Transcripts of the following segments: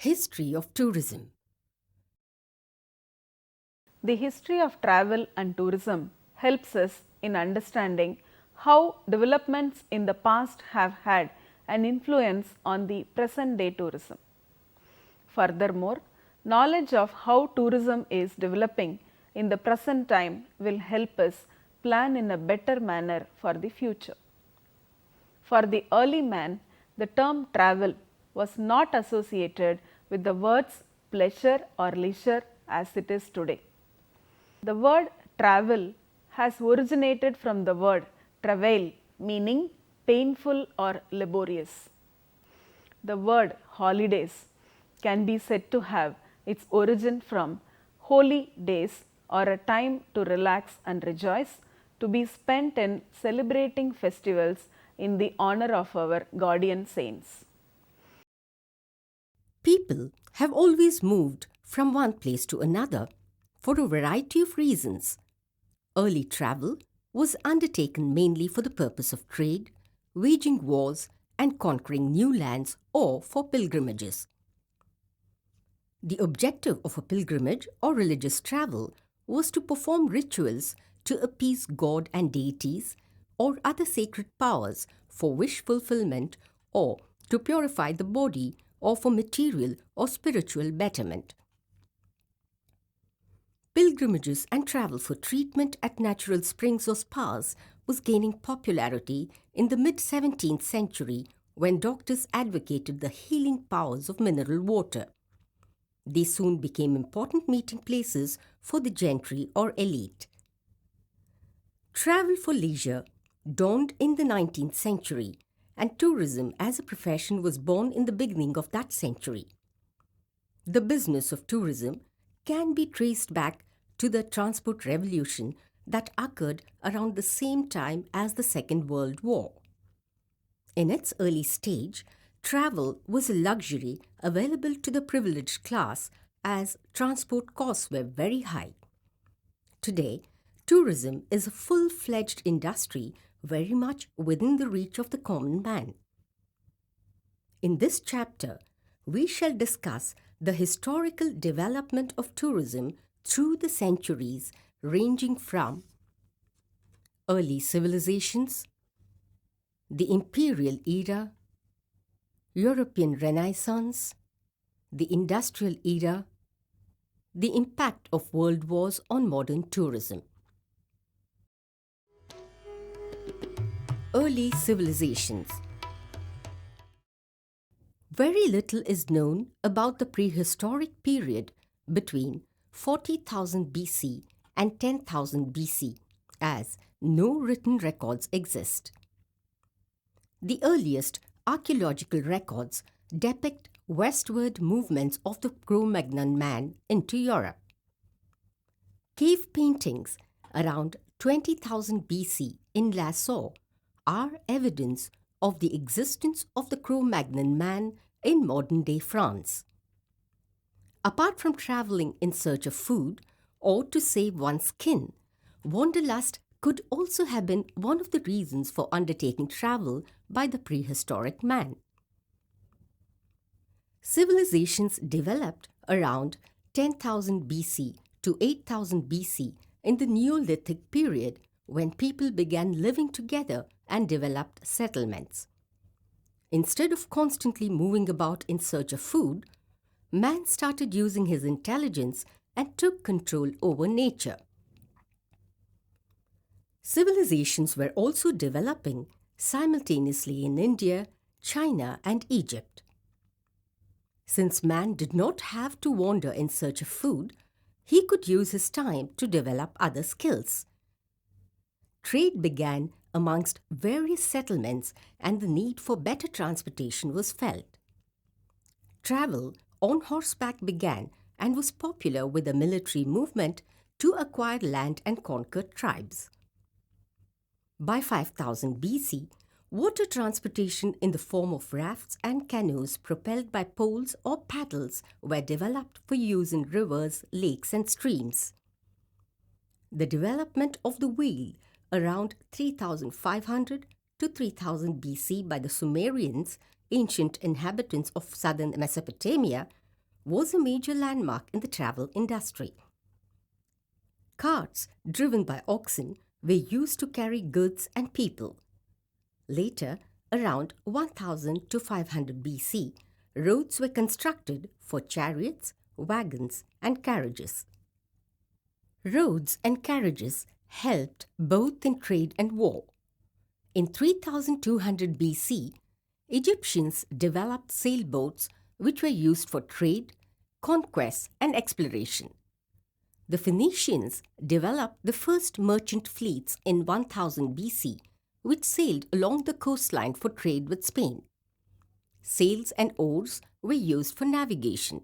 History of tourism. The history of travel and tourism helps us in understanding how developments in the past have had an influence on the present day tourism. Furthermore, knowledge of how tourism is developing in the present time will help us plan in a better manner for the future. For the early man, the term travel was not associated with the words pleasure or leisure as it is today. The word travel has originated from the word travail, meaning painful or laborious. The word holidays can be said to have its origin from holy days or a time to relax and rejoice, to be spent in celebrating festivals in the honor of our guardian saints. People have always moved from one place to another for a variety of reasons. Early travel was undertaken mainly for the purpose of trade, waging wars, and conquering new lands or for pilgrimages. The objective of a pilgrimage or religious travel was to perform rituals to appease God and deities or other sacred powers for wish fulfillment or to purify the body or for material or spiritual betterment. Pilgrimages and travel for treatment at natural springs or spas was gaining popularity in the mid 17th century when doctors advocated the healing powers of mineral water. They soon became important meeting places for the gentry or elite. Travel for leisure dawned in the 19th century, and tourism as a profession was born in the beginning of that century. The business of tourism can be traced back to the transport revolution that occurred around the same time as the Second World War. In its early stage, travel was a luxury available to the privileged class as transport costs were very high. Today, tourism is a full-fledged industry very much within the reach of the common man. In this chapter, we shall discuss the historical development of tourism through the centuries, ranging from early civilizations, the imperial era, European Renaissance, the industrial era, the impact of world wars on modern tourism. Early civilizations. Very little is known about the prehistoric period between 40,000 BC and 10,000 BC, as no written records exist. The earliest archaeological records depict westward movements of the Cro-Magnon man into Europe. Cave paintings around 20,000 BC in Lascaux are evidence of the existence of the Cro-Magnon man in modern-day France. Apart from traveling in search of food or to save one's skin, wanderlust could also have been one of the reasons for undertaking travel by the prehistoric man. Civilizations developed around 10,000 BC to 8,000 BC in the Neolithic period when people began living together and developed settlements. Instead of constantly moving about in search of food, man started using his intelligence and took control over nature. Civilizations were also developing simultaneously in India, China, and Egypt. Since man did not have to wander in search of food, he could use his time to develop other skills. Trade began amongst various settlements and the need for better transportation was felt. Travel on horseback began and was popular with the military movement to acquire land and conquer tribes. By 5000 BC, water transportation in the form of rafts and canoes propelled by poles or paddles were developed for use in rivers, lakes, and streams. The development of the wheel around 3500 to 3000 BC by the Sumerians, ancient inhabitants of southern Mesopotamia, was a major landmark in the travel industry. Carts driven by oxen were used to carry goods and people. Later, around 1000 to 500 BC, roads were constructed for chariots, wagons, and carriages. Roads and carriages helped both in trade and war. In 3200 BC, Egyptians developed sailboats which were used for trade, conquest, and exploration. The Phoenicians developed the first merchant fleets in 1000 BC, which sailed along the coastline for trade with Spain. Sails and oars were used for navigation.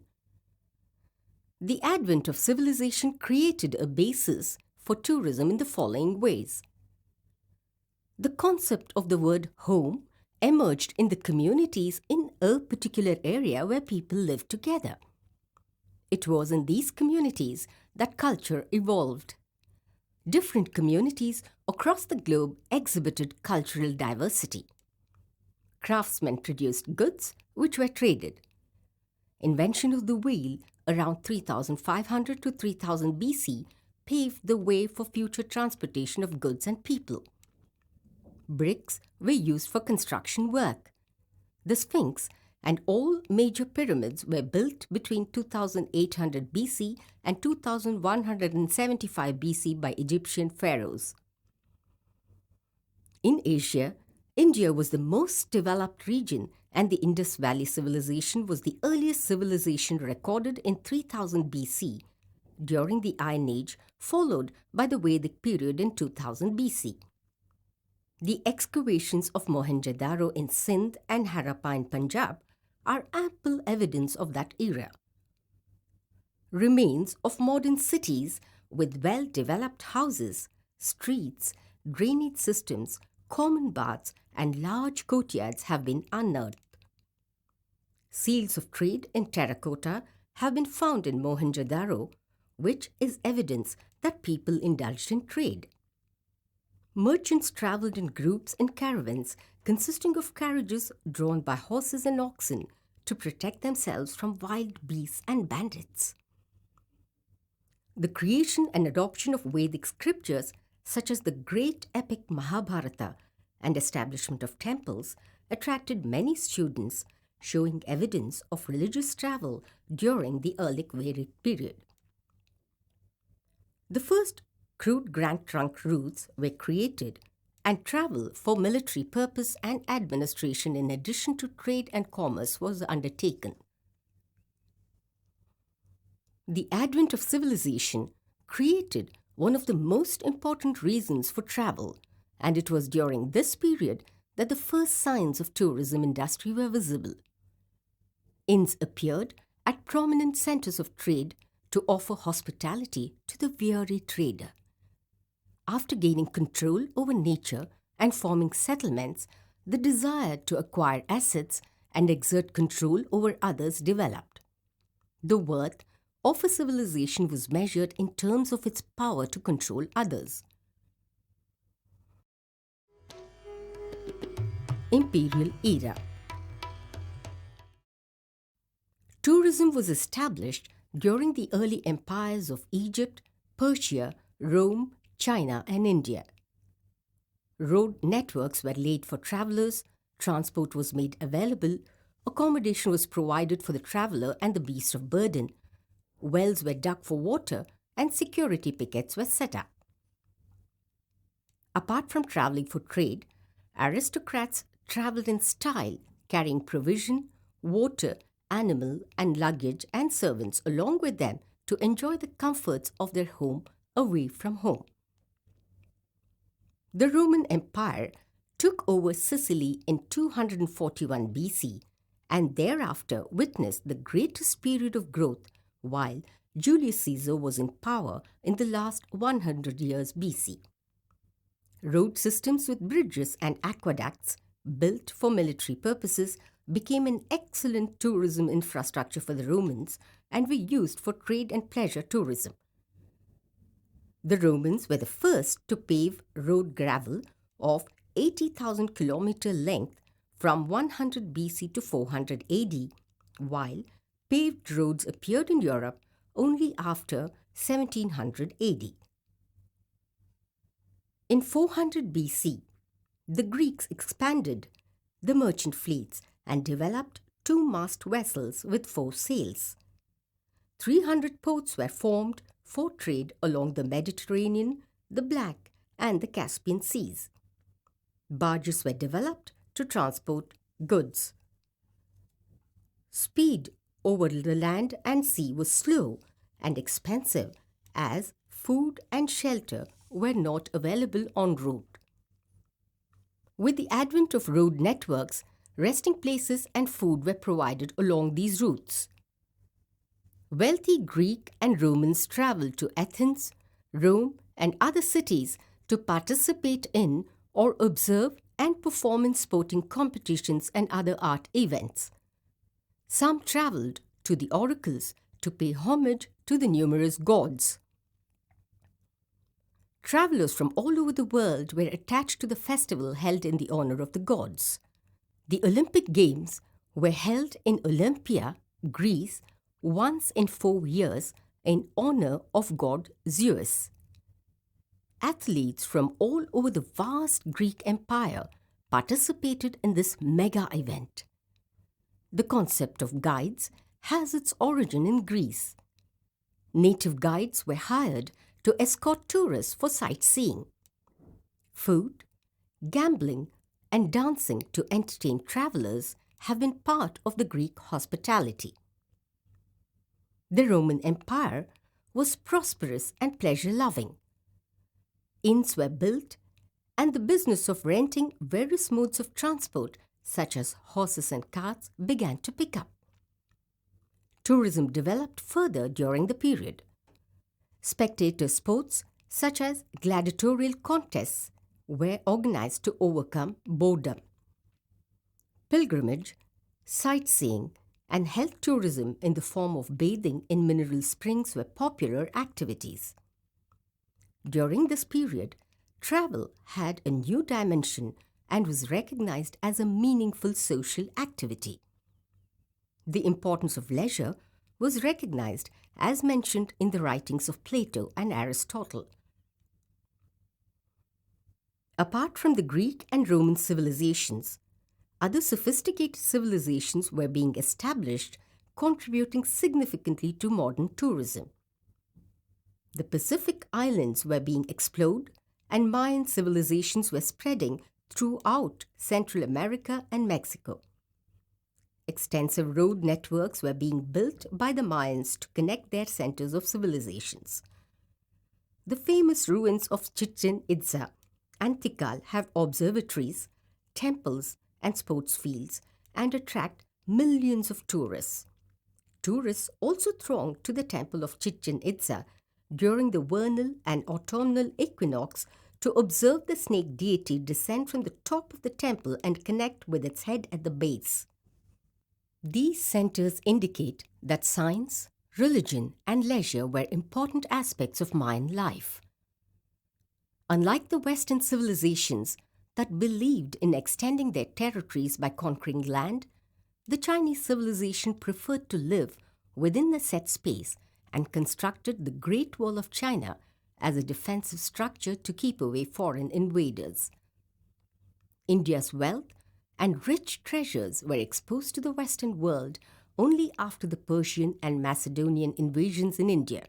The advent of civilization created a basis for tourism in the following ways. The concept of the word home emerged in the communities in a particular area where people lived together. It was in these communities that culture evolved. Different communities across the globe exhibited cultural diversity. Craftsmen produced goods which were traded. Invention of the wheel around 3500 to 3000 BC paved the way for future transportation of goods and people. Bricks were used for construction work. The Sphinx and all major pyramids were built between 2800 BC and 2175 BC by Egyptian pharaohs. In Asia, India was the most developed region, and the Indus Valley Civilization was the earliest civilization recorded in 3000 BC during the Iron Age, followed by the Vedic period in 2000 BC. The excavations of Mohenjo-daro in Sindh and Harappa in Punjab are ample evidence of that era. Remains of modern cities with well-developed houses, streets, drainage systems, common baths, and large courtyards have been unearthed. Seals of trade in terracotta have been found in Mohenjo-daro, which is evidence that people indulged in trade. Merchants traveled in groups in caravans consisting of carriages drawn by horses and oxen to protect themselves from wild beasts and bandits. The creation and adoption of Vedic scriptures such as the great epic Mahabharata and establishment of temples attracted many students, showing evidence of religious travel during the early Vedic period. The first crude Grand Trunk routes were created, and travel for military purpose and administration in addition to trade and commerce was undertaken. The advent of civilization created one of the most important reasons for travel, and it was during this period that the first signs of tourism industry were visible. Inns appeared at prominent centers of trade to offer hospitality to the weary trader. After gaining control over nature and forming settlements, the desire to acquire assets and exert control over others developed. The worth of a civilization was measured in terms of its power to control others. Imperial Era. Tourism was established during the early empires of Egypt, Persia, Rome, China, and India. Road networks were laid for travelers, transport was made available, accommodation was provided for the traveler and the beast of burden, wells were dug for water, and security pickets were set up. Apart from traveling for trade, aristocrats traveled in style, carrying provision, water, animal and luggage and servants along with them to enjoy the comforts of their home away from home. The Roman Empire took over Sicily in 241 BC and thereafter witnessed the greatest period of growth, while Julius Caesar was in power in the last 100 years BC. Road systems with bridges and aqueducts built for military purposes became an excellent tourism infrastructure for the Romans and were used for trade and pleasure tourism. The Romans were the first to pave road gravel of 80,000 kilometer length from 100 BC to 400 AD, while Paved roads appeared in Europe only after 1700 AD. In 400 BC, the Greeks expanded the merchant fleets and developed two-mast vessels with four sails. 300 ports were formed for trade along the Mediterranean, the Black, and the Caspian Seas. Barges were developed to transport goods. Speed over the land and sea was slow and expensive as food and shelter were not available en route. With the advent of road networks, resting places and food were provided along these routes. Wealthy Greek and Romans traveled to Athens, Rome, and other cities to participate in or observe and perform in sporting competitions and other art events. Some traveled to the oracles to pay homage to the numerous gods. Travelers from all over the world were attached to the festival held in the honor of the gods. The Olympic Games were held in Olympia, Greece, once in 4 years in honor of god Zeus. Athletes from all over the vast Greek Empire participated in this mega event. The concept of guides has its origin in Greece. Native guides were hired to escort tourists for sightseeing. Food, gambling, and dancing to entertain travelers have been part of the Greek hospitality. The Roman Empire was prosperous and pleasure-loving. Inns were built, and the business of renting various modes of transport, such as horses and carts, began to pick up. Tourism developed further during the period. Spectator sports, such as gladiatorial contests, were organized to overcome boredom. Pilgrimage, sightseeing, and health tourism in the form of bathing in mineral springs were popular activities. During this period, travel had a new dimension and was recognized as a meaningful social activity. The importance of leisure was recognized as mentioned in the writings of Plato and Aristotle. Apart from the Greek and Roman civilizations, other sophisticated civilizations were being established, contributing significantly to modern tourism. The Pacific Islands were being explored, and Mayan civilizations were spreading throughout Central America and Mexico. Extensive road networks were being built by the Mayans to connect their centers of civilizations. The famous ruins of Chichen Itza and Tikal have observatories, temples, and sports fields and attract millions of tourists. Tourists also throng to the temple of Chichen Itza during the vernal and autumnal equinox to observe the snake deity descend from the top of the temple and connect with its head at the base. These centers indicate that science, religion, and leisure were important aspects of Mayan life. Unlike the Western civilizations that believed in extending their territories by conquering land, the Chinese civilization preferred to live within a set space and constructed the Great Wall of China as a defensive structure to keep away foreign invaders. India's wealth and rich treasures were exposed to the Western world only after the Persian and Macedonian invasions in India.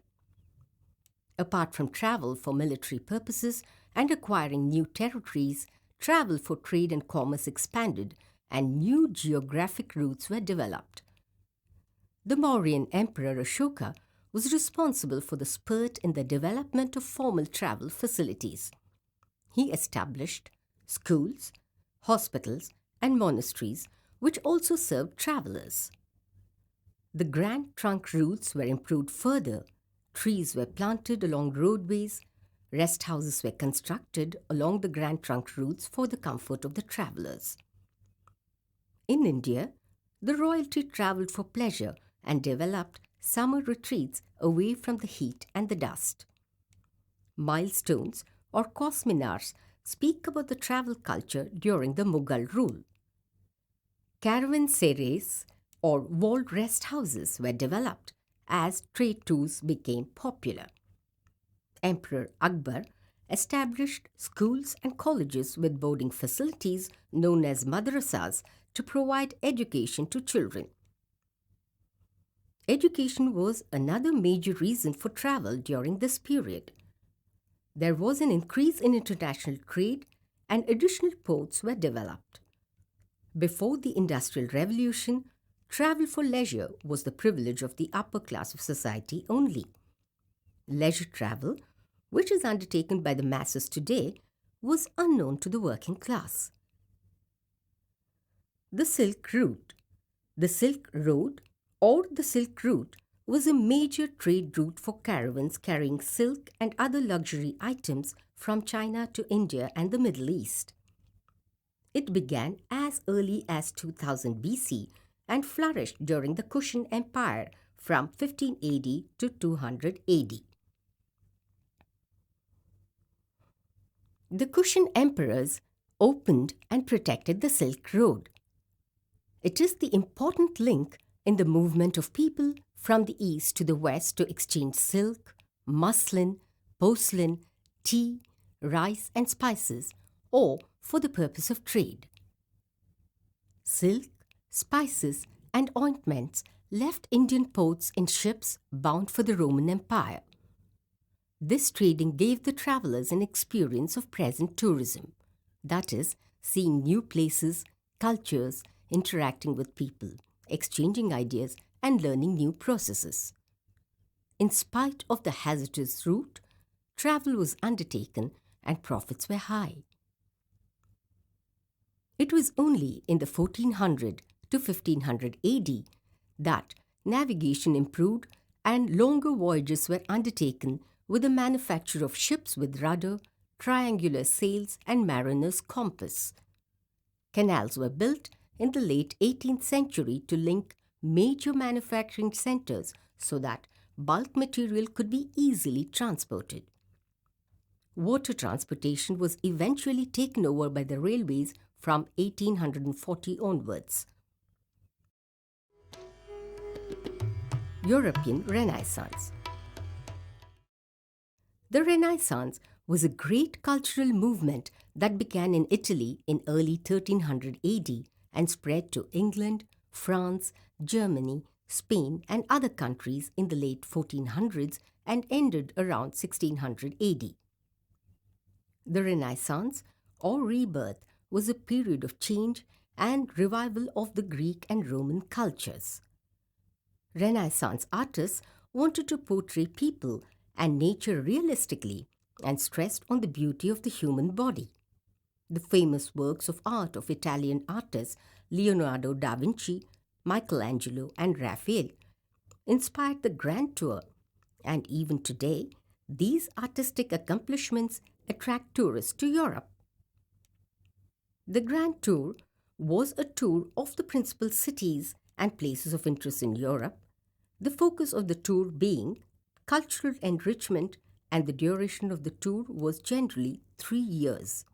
Apart from travel for military purposes and acquiring new territories, travel for trade and commerce expanded and new geographic routes were developed. The Mauryan Emperor Ashoka was responsible for the spurt in the development of formal travel facilities. He established schools, hospitals, and monasteries, which also served travelers. The Grand Trunk routes were improved further. Trees were planted along roadways. Rest houses were constructed along the Grand Trunk routes for the comfort of the travelers. In India, the royalty traveled for pleasure and developed summer retreats away from the heat and the dust. Milestones or Cosminars speak about the travel culture during the Mughal rule. Caravanserais or walled rest houses were developed as trade tours became popular. Emperor Akbar established schools and colleges with boarding facilities known as madrasas to provide education to children. Education was another major reason for travel during this period. There was an increase in international trade and additional ports were developed. Before the Industrial Revolution, travel for leisure was the privilege of the upper class of society only. Leisure travel, which is undertaken by the masses today, was unknown to the working class. The Silk Route. The Silk Road or the Silk Route was a major trade route for caravans carrying silk and other luxury items from China to India and the Middle East. It began as early as 2000 BC and flourished during the Kushan Empire from 15 AD to 200 AD. The Kushan emperors opened and protected the Silk Road. It is the important link in the movement of people from the east to the west to exchange silk, muslin, porcelain, tea, rice, and spices, or for the purpose of trade. Silk, spices, and ointments left Indian ports in ships bound for the Roman Empire. This trading gave the travelers an experience of present tourism, that is, seeing new places, cultures, interacting with people, exchanging ideas, and learning new processes. In spite of the hazardous route, travel was undertaken and profits were high. It was only in the 1400 to 1500 AD that navigation improved and longer voyages were undertaken with the manufacture of ships with rudder, triangular sails, and mariner's compass. Canals were built in the late 18th century to link major manufacturing centers so that bulk material could be easily transported. Water transportation was eventually taken over by the railways from 1840 onwards. European Renaissance. The Renaissance was a great cultural movement that began in Italy in early 1300 AD and spread to England, France, Germany, Spain, and other countries in the late 1400s and ended around 1600 AD. The Renaissance, or rebirth, was a period of change and revival of the Greek and Roman cultures. Renaissance artists wanted to portray people and nature realistically and stressed on the beauty of the human body. The famous works of art of Italian artists Leonardo da Vinci, Michelangelo, and Raphael inspired the Grand Tour, and even today, these artistic accomplishments attract tourists to Europe. The Grand Tour was a tour of the principal cities and places of interest in Europe, the focus of the tour being cultural enrichment, and the duration of the tour was generally 3 years.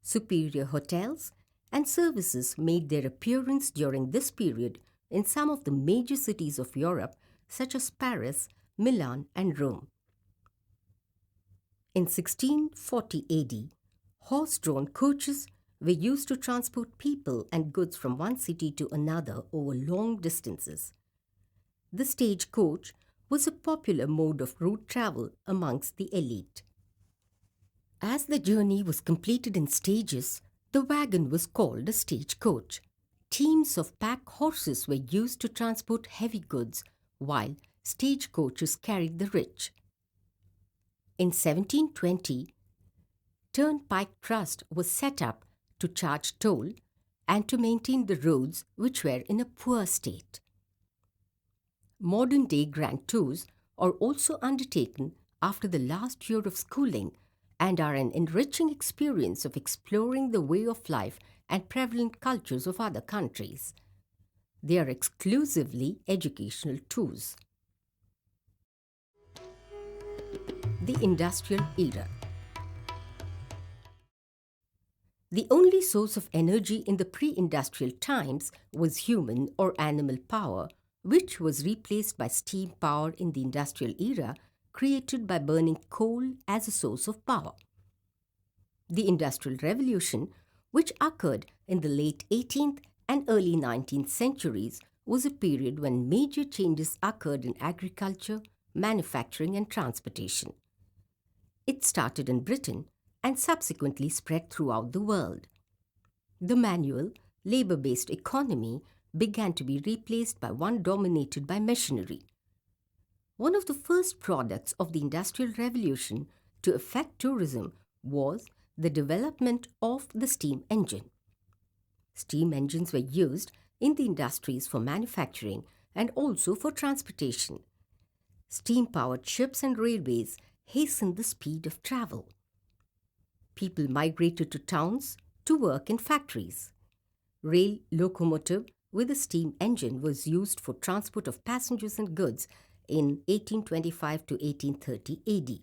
Superior hotels and services made their appearance during this period in some of the major cities of Europe such as Paris, Milan, and Rome. In 1640 AD, horse-drawn coaches were used to transport people and goods from one city to another over long distances. The stagecoach was a popular mode of road travel amongst the elite. As the journey was completed in stages, the wagon was called a stagecoach. Teams of pack horses were used to transport heavy goods, while stagecoaches carried the rich. In 1720, Turnpike Trust was set up to charge toll and to maintain the roads which were in a poor state. Modern-day grand tours are also undertaken after the last year of schooling and are an enriching experience of exploring the way of life and prevalent cultures of other countries. They are exclusively educational tours. The Industrial Era. The only source of energy in the pre-industrial times was human or animal power, which was replaced by steam power in the industrial era, created by burning coal as a source of power. The Industrial Revolution, which occurred in the late 18th and early 19th centuries, was a period when major changes occurred in agriculture, manufacturing, and transportation. It started in Britain and subsequently spread throughout the world. The manual, labor-based economy began to be replaced by one dominated by machinery. One of the first products of the Industrial Revolution to affect tourism was the development of the steam engine. Steam engines were used in the industries for manufacturing and also for transportation. Steam-powered ships and railways hastened the speed of travel. People migrated to towns to work in factories. Rail locomotive with a steam engine was used for transport of passengers and goods in 1825 to 1830 AD.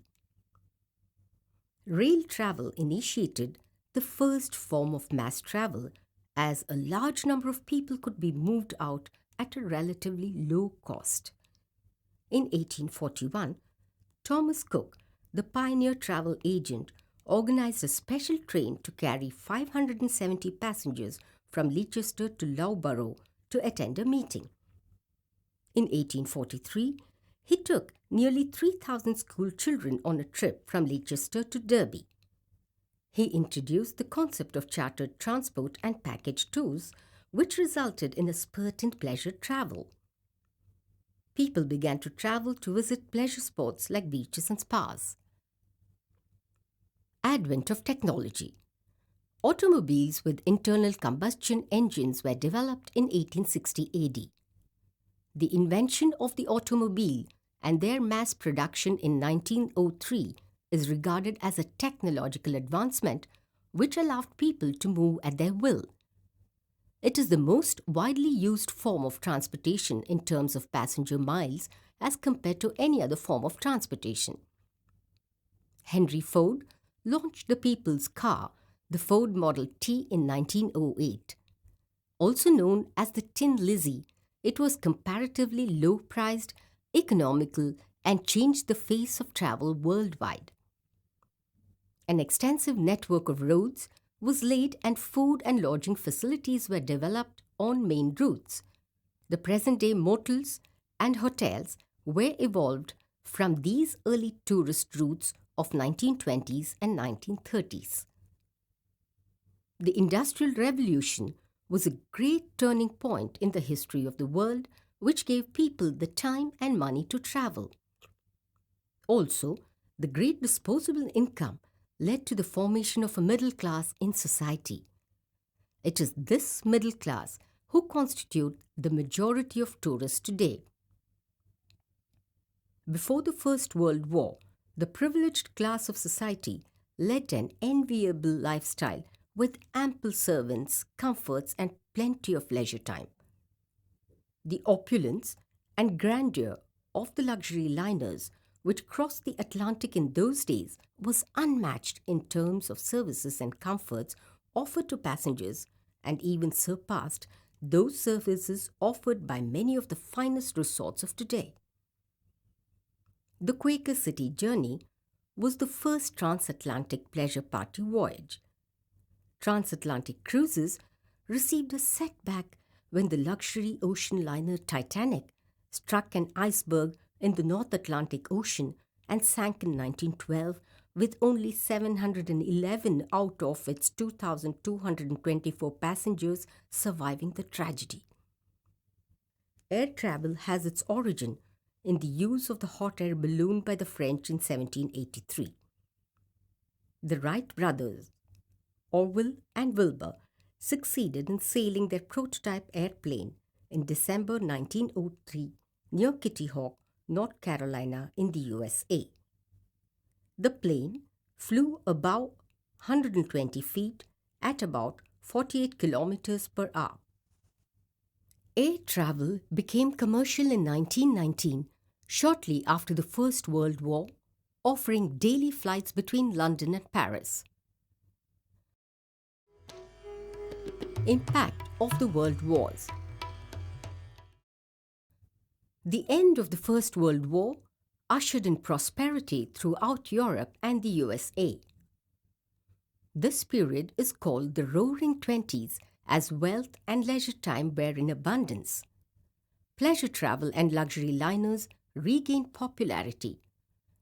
Rail travel initiated the first form of mass travel, as a large number of people could be moved out at a relatively low cost. In 1841, Thomas Cook, the pioneer travel agent, organized a special train to carry 570 passengers from Leicester to Loughborough to attend a meeting. In 1843, he took nearly 3,000 school children on a trip from Leicester to Derby. He introduced the concept of chartered transport and package tours, which resulted in a spurt in pleasure travel. People began to travel to visit pleasure spots like beaches and spas. Advent of technology. Automobiles with internal combustion engines were developed in 1860 AD. The invention of the automobile and their mass production in 1903 is regarded as a technological advancement which allowed people to move at their will. It is the most widely used form of transportation in terms of passenger miles as compared to any other form of transportation. Henry Ford launched the people's car, the Ford Model T, in 1908. Also known as the Tin Lizzie, it was comparatively low-priced, economical, and changed the face of travel worldwide. An extensive network of roads was laid and food and lodging facilities were developed on main routes. The present-day motels and hotels were evolved from these early tourist routes of 1920s and 1930s. The Industrial Revolution was a great turning point in the history of the world, which gave people the time and money to travel. Also, the great disposable income led to the formation of a middle class in society. It is this middle class who constitute the majority of tourists today. Before the First World War, the privileged class of society led an enviable lifestyle with ample servants, comforts, and plenty of leisure time. The opulence and grandeur of the luxury liners which crossed the Atlantic in those days was unmatched in terms of services and comforts offered to passengers, and even surpassed those services offered by many of the finest resorts of today. The Quaker City journey was the first transatlantic pleasure party voyage. Transatlantic cruises received a setback when the luxury ocean liner Titanic struck an iceberg in the North Atlantic Ocean and sank in 1912 with only 711 out of its 2,224 passengers surviving the tragedy. Air travel has its origin in the use of the hot air balloon by the French in 1783. The Wright brothers, Orville and Wilbur, succeeded in sailing their prototype airplane in December 1903 near Kitty Hawk, North Carolina in the USA. The plane flew above 120 feet at about 48 kilometers per hour. Air travel became commercial in 1919, shortly after the First World War, offering daily flights between London and Paris. Impact of the World Wars. The end of the First World War ushered in prosperity throughout Europe and the USA. This period is called the Roaring Twenties as wealth and leisure time were in abundance. Pleasure travel and luxury liners regained popularity.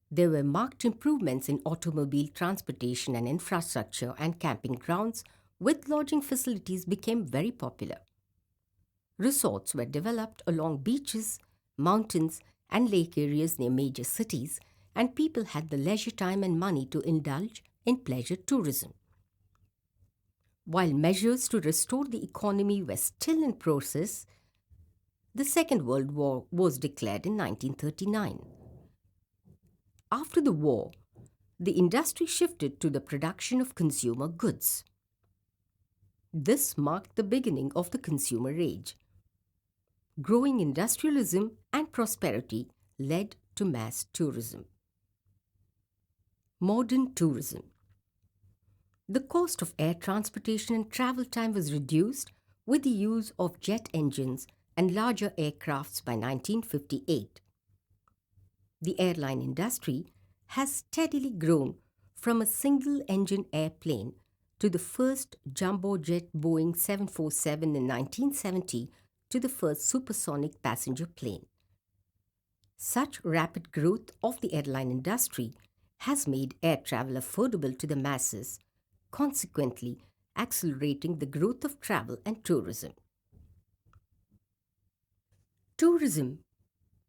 There were marked improvements in automobile transportation and infrastructure, and camping grounds with lodging facilities became very popular. Resorts were developed along beaches, mountains, and lake areas near major cities, and people had the leisure time and money to indulge in pleasure tourism. While measures to restore the economy were still in process, the Second World War was declared in 1939. After the war, the industry shifted to the production of consumer goods. This marked the beginning of the consumer age. Growing industrialism and prosperity led to mass tourism. Modern tourism. The cost of air transportation and travel time was reduced with the use of jet engines and larger aircrafts by 1958. The airline industry has steadily grown from a single-engine airplane to the first jumbo jet Boeing 747 in 1970 to the first supersonic passenger plane. Such rapid growth of the airline industry has made air travel affordable to the masses, consequently accelerating the growth of travel and tourism. Tourism,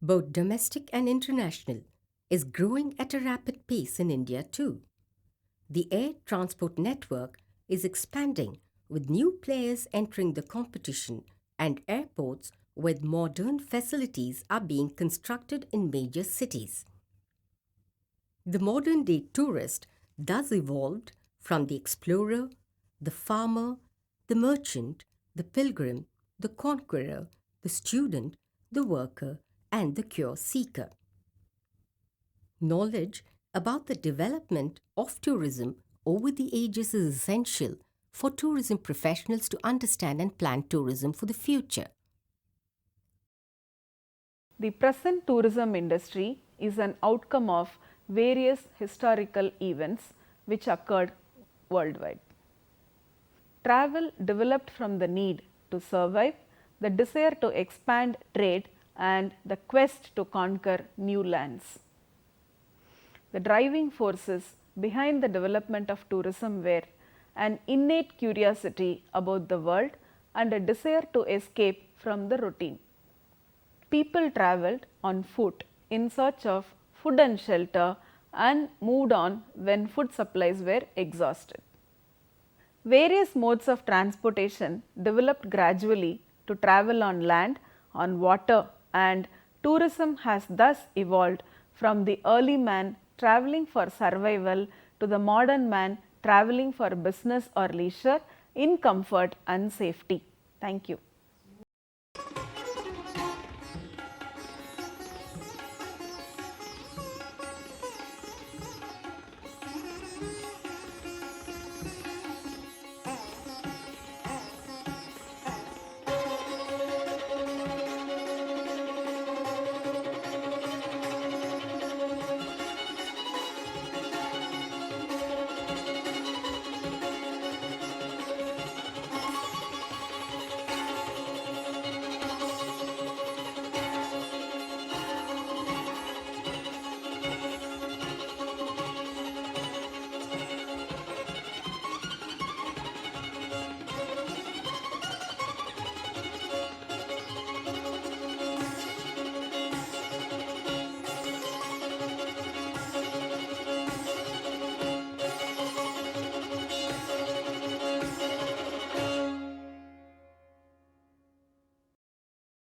both domestic and international, is growing at a rapid pace in India too. The air transport network is expanding with new players entering the competition, and airports with modern facilities are being constructed in major cities. The modern day tourist thus evolved from the explorer, the farmer, the merchant, the pilgrim, the conqueror, the student, the worker, and the cure seeker. Knowledge about the development of tourism over the ages is essential for tourism professionals to understand and plan tourism for the future. The present tourism industry is an outcome of various historical events which occurred worldwide. Travel developed from the need to survive, the desire to expand trade, and the quest to conquer new lands. The driving forces behind the development of tourism were an innate curiosity about the world and a desire to escape from the routine. People travelled on foot in search of food and shelter and moved on when food supplies were exhausted. Various modes of transportation developed gradually to travel on land, on water, and tourism has thus evolved from the early man travelling for survival to the modern man travelling for business or leisure in comfort and safety. Thank you.